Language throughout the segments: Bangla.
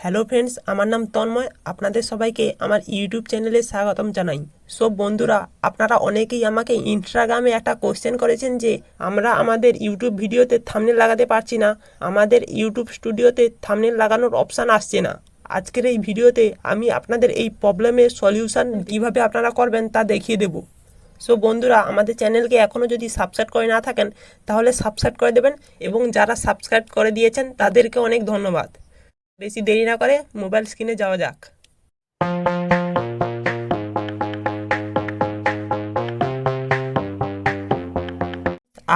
হ্যালো ফ্রেন্ডস, আমার নাম তন্ময়। আপনাদের সবাইকে আমার ইউটিউব চ্যানেলে স্বাগতম জানাই। সো বন্ধুরা, আপনারা অনেকেই আমাকে ইনস্টাগ্রামে একটা কোশ্চেন করেছেন যে আমরা আমাদের ইউটিউব ভিডিওতে থাম্বনেল লাগাতে পারছি না, আমাদের ইউটিউব স্টুডিওতে থাম্বনেল লাগানোর অপশান আসছে না। আজকের এই ভিডিওতে আমি আপনাদের এই প্রবলেমের সলিউশন কীভাবে আপনারা করবেন তা দেখিয়ে দেব। সো বন্ধুরা, আমাদের চ্যানেলকে এখনও যদি সাবস্ক্রাইব করে না থাকেন তাহলে সাবস্ক্রাইব করে দেবেন, এবং যারা সাবস্ক্রাইব করে দিয়েছেন তাদেরকে অনেক ধন্যবাদ। বেশি দেরি না করে মোবাইল স্ক্রিনে যাওয়া যাক।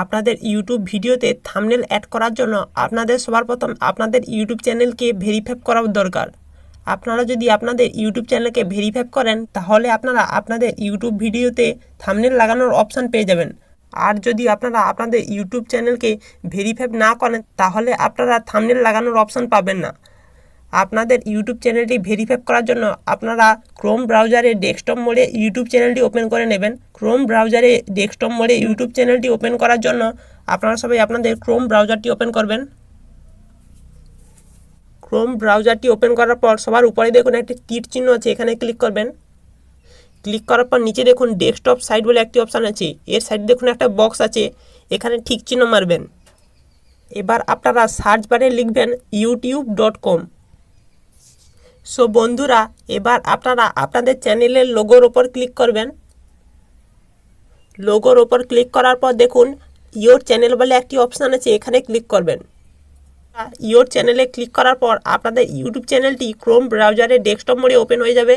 আপনাদের ইউটিউব ভিডিওতে থাম্বনেল অ্যাড করার জন্য আপনাদের সবার প্রথম আপনাদের ইউটিউব চ্যানেলকে ভেরিফাই করা দরকার। আপনারা যদি আপনাদের ইউটিউব চ্যানেলকে ভেরিফাই করেন তাহলে আপনারা আপনাদের ইউটিউব ভিডিওতে থাম্বনেল লাগানোর অপশান পেয়ে যাবেন। আর যদি আপনারা আপনাদের ইউটিউব চ্যানেলকে ভেরিফাই না করেন তাহলে আপনারা থাম্বনেল লাগানোর অপশান পাবেন না। আপনাদের ইউটিউব চ্যানেলটি ভেরিফাই করার জন্য আপনারা ক্রোম ব্রাউজারে ডেস্কটপ মোডে ইউটিউব চ্যানেলটি ওপেন করে নেবেন। ক্রোম ব্রাউজারে ডেস্কটপ মোডে ইউটিউব চ্যানেলটি ওপেন করার জন্য আপনারা সবাই আপনাদের ক্রোম ব্রাউজারটি ওপেন করবেন। ক্রোম ব্রাউজারটি ওপেন করার পর সবার উপরে দেখুন একটি তীর চিহ্ন আছে, এখানে ক্লিক করবেন। ক্লিক করার পর নিচে দেখুন ডেস্কটপ সাইট বলে একটি অপশান আছে, এর সাইডে দেখুন একটা বক্স আছে, এখানে ঠিক চিহ্ন মারবেন। এবার আপনারা সার্চ বারে লিখবেন youtube.com। সো বন্ধুরা, এবার আপনারা আপনাদের চ্যানেলের লোগোর ওপর ক্লিক করবেন। লোগোর ওপর ক্লিক করার পর দেখুন ইয়োর চ্যানেল বলে একটি অপশান আছে, এখানে ক্লিক করবেন। ইয়োর চ্যানেলে ক্লিক করার পর আপনাদের ইউটিউব চ্যানেলটি ক্রোম ব্রাউজারে ডেস্কটপ মোডে ওপেন হয়ে যাবে।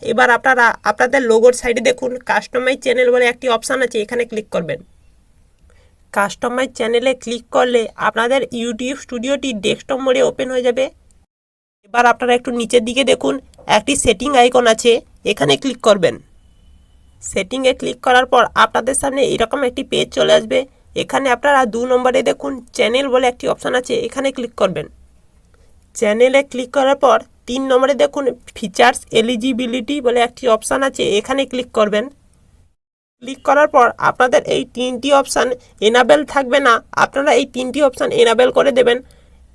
এবার আপনারা আপনাদের লোগোর সাইডে দেখুন কাস্টমাইজ চ্যানেল বলে একটি অপশান আছে, এখানে ক্লিক করবেন। কাস্টমাইজ চ্যানেলে ক্লিক করলে আপনাদের ইউটিউব স্টুডিওটি ডেস্কটপ মোডে ওপেন হয়ে যাবে। এবার আপনারা একটু নিচের দিকে দেখুন একটি সেটিং আইকন আছে, এখানে ক্লিক করবেন। সেটিংয়ে ক্লিক করার পর আপনাদের সামনে এরকম একটি পেজ চলে আসবে। এখানে আপনারা 2 নম্বরে দেখুন চ্যানেল বলে একটি অপশান আছে, এখানে ক্লিক করবেন। চ্যানেলে ক্লিক করার পর 3 নম্বরে দেখুন ফিচার্স এলিজিবিলিটি বলে একটি অপশান আছে, এখানে ক্লিক করবেন। ক্লিক করার পর আপনাদের এই 3টি অপশান এনাবেল থাকবে না, আপনারা এই 3টি অপশান এনাবেল করে দেবেন।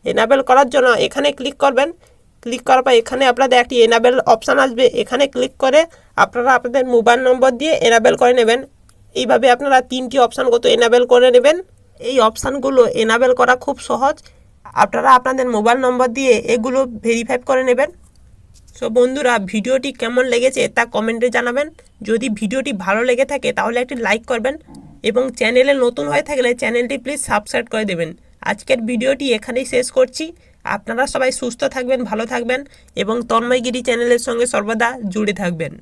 এনাবেল করার জন্য এখানে ক্লিক করবেন। ক্লিক করার পর এখানে আপনাদের একটি এনাবেল অপশান আসবে, এখানে ক্লিক করে আপনারা আপনাদের মোবাইল নম্বর দিয়ে এনাবেল করে নেবেন। এইভাবে আপনারা 3টি অপশানগত এনাবেল করে নেবেন। এই অপশানগুলো এনাবেল করা খুব সহজ, আপনারা আপনাদের মোবাইল নম্বর দিয়ে এগুলো ভেরিফাই করে নেবেন। সো বন্ধুরা, ভিডিওটি কেমন লেগেছে তা কমেন্টে জানাবেন। যদি ভিডিওটি ভালো লেগে থাকে তাহলে একটি লাইক করবেন, এবং চ্যানেলে নতুন হয়ে থাকলে চ্যানেলটি প্লিজ সাবস্ক্রাইব করে দেবেন। আজকের ভিডিওটি এখানেই শেষ করছি। আপনারা সবাই সুস্থ থাকবেন, ভালো থাকবেন, এবং তন্ময়গিরি চ্যানেলের সঙ্গে সর্বদা জুড়ে থাকবেন।